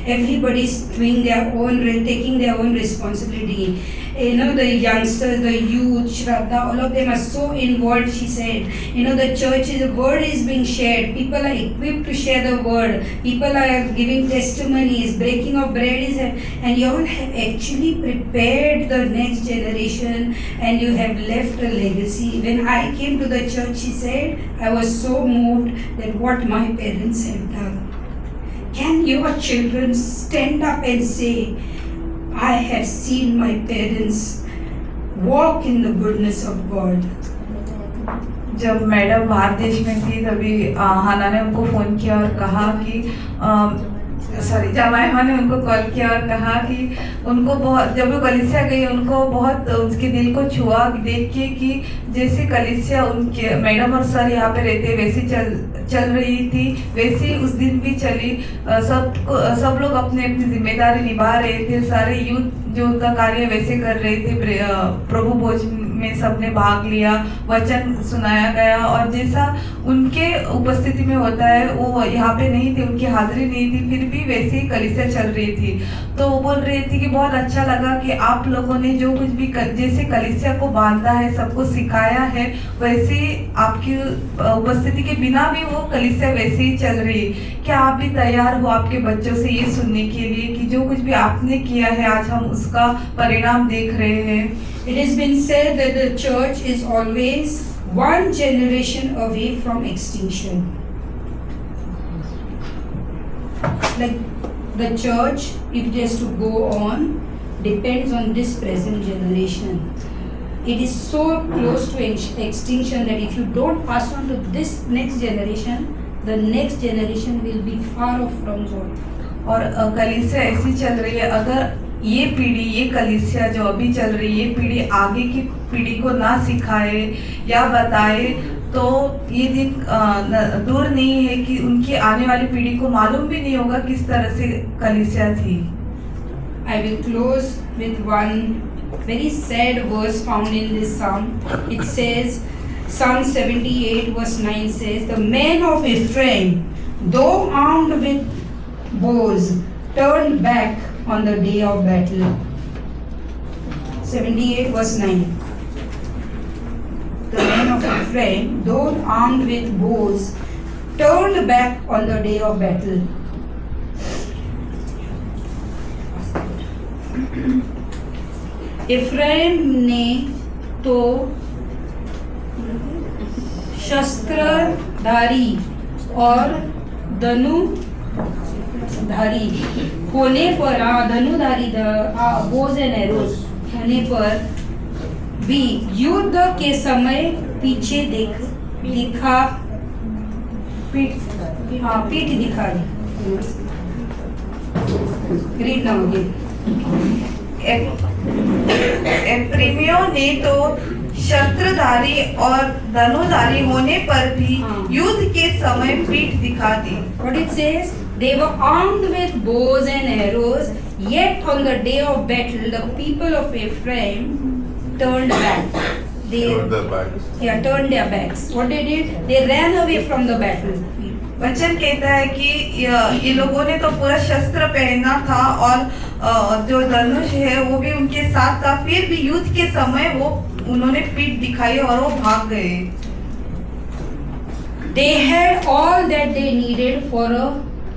everybody's doing their own, taking their own responsibility. The youngsters, the youth, Shraddha, all of them are so involved, she said. The church, the word is being shared. People are equipped to share the word. People are giving testimonies, breaking of bread is, and you all have actually prepared the next generation and you have left a legacy. When I came to the church, she said, I was so moved that what my parents have done. Can your children stand up and say, I have seen my parents walk in the goodness of God? जब madam बाहर देश में थी तभी हाना ने उनको phone किया और कहा कि जमाइमा ने उनको कॉल किया और कहा कि उनको बहुत, जब वो कलीसिया गई उनको बहुत उसके दिल को छुआ देख के कि जैसे कलीसिया उनके मैडम और सर यहाँ पे रहते वैसे चल रही थी, वैसे उस दिन भी चली। सब लोग अपने अपनी जिम्मेदारी निभा रहे थे, सारे यूथ जो उनका कार्य वैसे कर रहे थे। प्रभु भोज में सबने भाग लिया, वचन सुनाया गया, और जैसा उनके उपस्थिति में होता है वो यहाँ पे नहीं थे, उनकी हाजिरी नहीं थी, फिर भी वैसे ही कलीसिया चल रही थी। तो वो बोल रही थी कि बहुत अच्छा लगा कि आप लोगों ने जो कुछ भी जैसे कलीसिया को बांधा है, सबको सिखाया है, वैसे आपकी उपस्थिति के बिना भी वो कलीसिया वैसे ही चल रही। क्या आप भी तैयार हो आपके बच्चों से ये सुनने के लिए कि जो कुछ भी आपने किया है आज हम उसका परिणाम देख रहे हैं? It has been said that the church is always one generation away from extinction. Like the church, if it has to go on, depends on this present generation. It is so close to extinction that if you don't pass on to this next generation, the next generation will be far off from God. और कलीसिया ऐसी चल रही है, अगर ये पीढ़ी, ये कलीसिया जो अभी चल रही है, ये पीढ़ी आगे की पीढ़ी को ना सिखाए या बताए, तो ये दिन दूर नहीं है कि उनकी आने वाली पीढ़ी को मालूम भी नहीं होगा किस तरह से कलीसिया थी। I will close with one very sad verse found in this psalm. It says, Psalm 78 verse 9 says, the men of Ephraim, though armed with bows, turned back on the day of battle. 78 verse 9. The men of Ephraim, though armed with bows, turned back on the day of battle. Ephraim ने तो शस्त्रधारी और धनुधारी होने पर, धनुधारी बोज and arrows होने पर भी युद्ध के समय पीछे पीठ दिखा दी। रीड नाउ एफ्रेमियों ने तो शस्त्रधारी और धनुधारी होने पर भी युद्ध के समय पीठ दिखा दी। What it says? They were armed with bows and arrows, Yet on the day of battle, the people of Ephraim turned back. They turned their backs. What they did? They ran away from the battle. वचन कहता है कि ये लोगों ने तो पूरा शस्त्र पहना था और जो धनुष है वो भी उनके साथ था, फिर भी युद्ध के समय वो उन्होंने पीठ दिखाई और वो भाग गए। They had all that they needed for a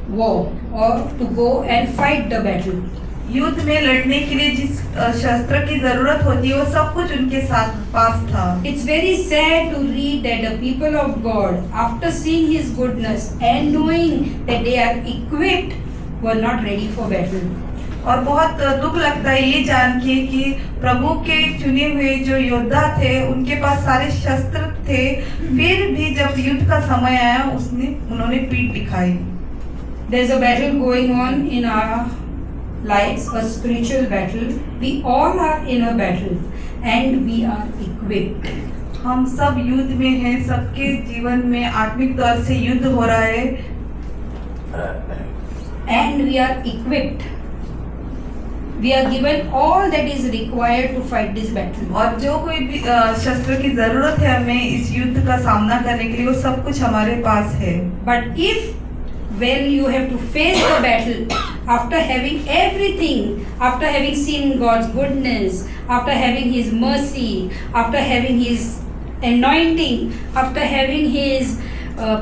war or to go and fight the battle. युद्ध में लड़ने के लिए जिस शस्त्र की जरूरत होती है वो सब कुछ उनके साथ पास था। It's very sad to read that the people of God, after seeing His goodness and knowing that they are equipped, were not ready for battle. और बहुत दुख लगता है ये जान के कि प्रभु के चुने हुए जो योद्धा थे उनके पास सारे शस्त्र थे, फिर भी जब युद्ध का समय आया उन्होंने पीठ दिखाई। There's a battle going on in our lives, a spiritual battle. We all are in a battle and we are equipped. हम सब युद्ध में हैं, सबके जीवन में आत्मिक तौर से युद्ध हो रहा है and we are equipped. We are given all that is required to fight this battle. और जो कोई भी शस्त्र की जरूरत है हमें इस युद्ध का सामना करने के लिए वो सब कुछ हमारे पास है। But if when you have to face the battle, after having everything, after having seen God's goodness, after having His mercy, after having His anointing, after having His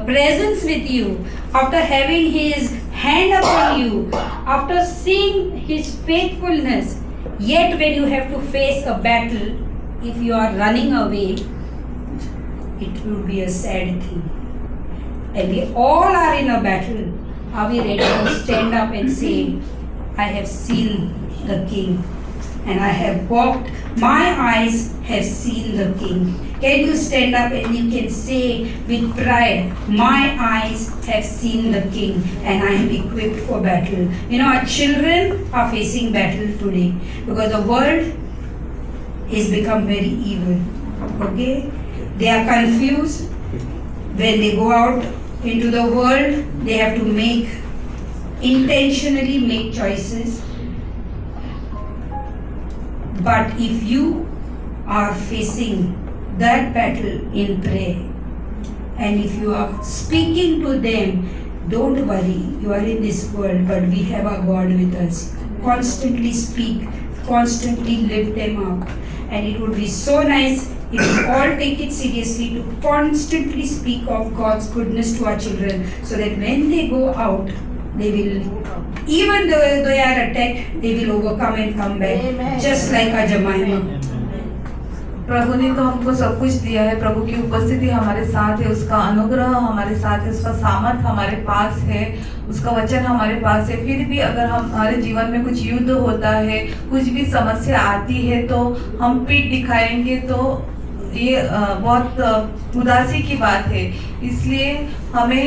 presence with you, after having His hand upon you, after seeing His faithfulness, yet when you have to face a battle, if you are running away, it will be a sad thing. And we all are in a battle. Are we ready to stand up and say, I have seen the King and I have walked, my eyes have seen the King. Can you stand up and you can say with pride, my eyes have seen the King and I am equipped for battle. You know, our children are facing battle today because the world has become very evil. Okay? They are confused. When they go out into the world, they have to intentionally make choices. But if you are facing that battle in prayer, and if you are speaking to them, don't worry, you are in this world, but we have our God with us. Constantly speak, constantly lift them up. And it would be so nice if we all take it seriously to constantly speak of God's goodness to our children, so that when they go out, they will, even though they are attacked, they will overcome and come back. Amen. Just like our Jemima. प्रभु ने तो हमको सब कुछ दिया है, प्रभु की उपस्थिति हमारे साथ है, उसका अनुग्रह हमारे साथ है, उसका सामर्थ हमारे पास है, उसका वचन हमारे पास है। फिर भी अगर हमारे जीवन में कुछ युद्ध होता है, कुछ भी समस्या आती है तो हम पीठ दिखाएंगे तो ये बहुत उदासी की बात है। इसलिए हमें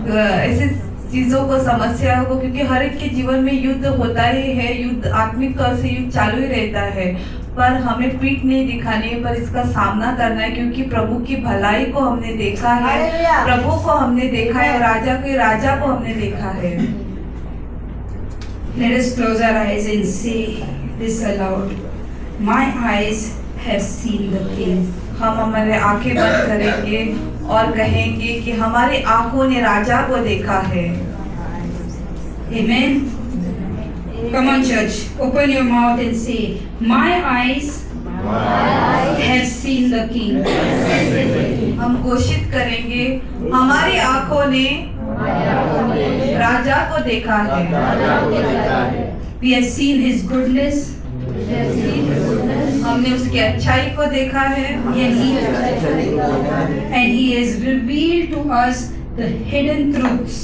ऐसे चीज़ों को, समस्याओं को, क्योंकि हर एक के जीवन में युद्ध होता ही है, युद्ध आत्मिक तौर से युद्ध चालू ही रहता है, पर हमें पीठ नहीं दिखानी है, पर इसका सामना करना है, क्योंकि प्रभु की भलाई को हमने देखा है, प्रभु को हमने देखा है, राजा को हमने देखा है। Let us close our eyes and say this aloud. My eyes have seen the King. हम हमारे आंखें बंद करेंगे और कहेंगे कि हमारी आंखों ने राजा को देखा है। Amen. Come on, church. Open your mouth and say, my eyes have seen the King. हम घोषित करेंगे, हमारी आंखों ने राजा को देखा है। We have seen His goodness. हमने उसकी अच्छाई को देखा है, and He has revealed to us the hidden truths.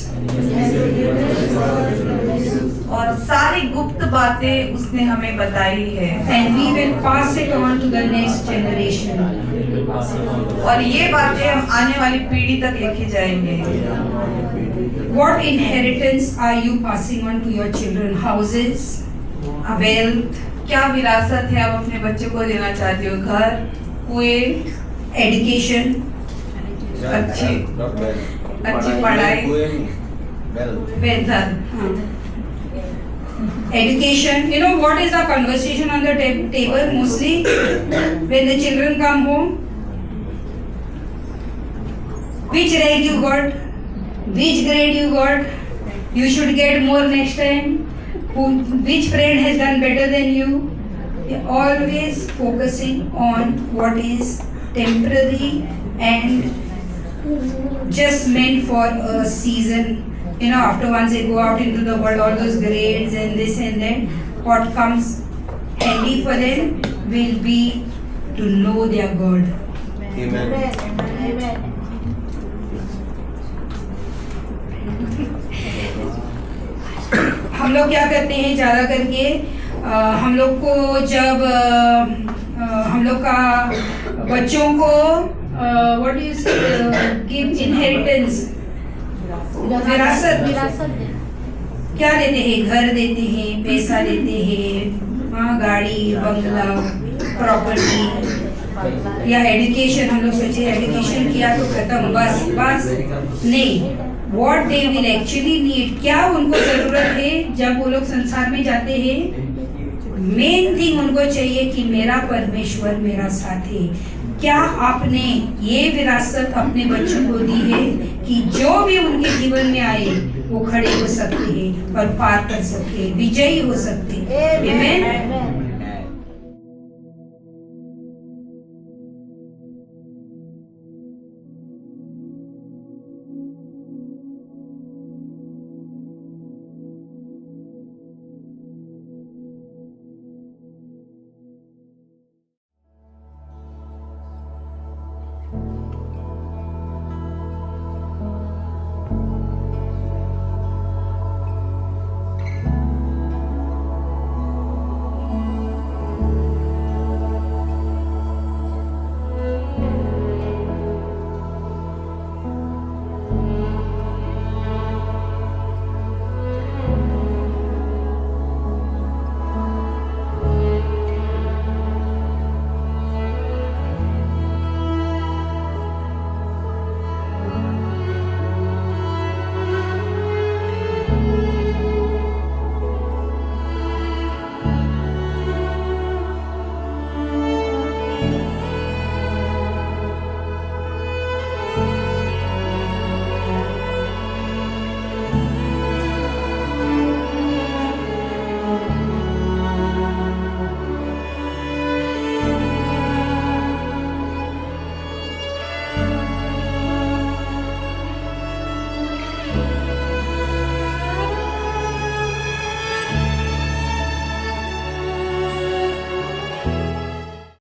और सारी गुप्त बातें उसने हमें बताई है। And we will pass it on to the next generation. और ये बातें हम आने वाली पीढ़ी तक लेके जाएंगे। What inheritance are you passing on to your children? Houses, wealth, क्या विरासत है आप अपने बच्चों को देना चाहते हो? घर, कुएं, education, अच्छी पढ़ाई, वेतन। Education. You know what is the conversation on the table mostly when the children come home? Which rank you got? Which grade you got? You should get more next time. Which friend has done better than you? They're always focusing on what is temporary and just meant for a season. You know, after once they go out into the world, all those grades and this and that, what comes handy for them will be to know their God. Amen. हम लोग क्या करते हैं ज़्यादा करके हम लोग को जब हम लोग का बच्चों को व्हाट इज गिव इनहेरिटेंस विरासत क्या देते हैं? घर देते हैं, पैसा देते हैं, गाड़ी, बंगला, प्रॉपर्टी या एजुकेशन. हम लोग सोचे एजुकेशन किया तो खत्म, बस नहीं. What they will actually need, क्या उनको जरूरत है जब वो लोग संसार में जाते हैं? मेन थिंग उनको चाहिए कि मेरा परमेश्वर मेरा साथ है. क्या आपने ये विरासत अपने बच्चों को दी है कि जो भी उनके जीवन में आए वो खड़े हो सकते हैं और पार कर सकते हैं, विजयी हो सकते हैं? Amen?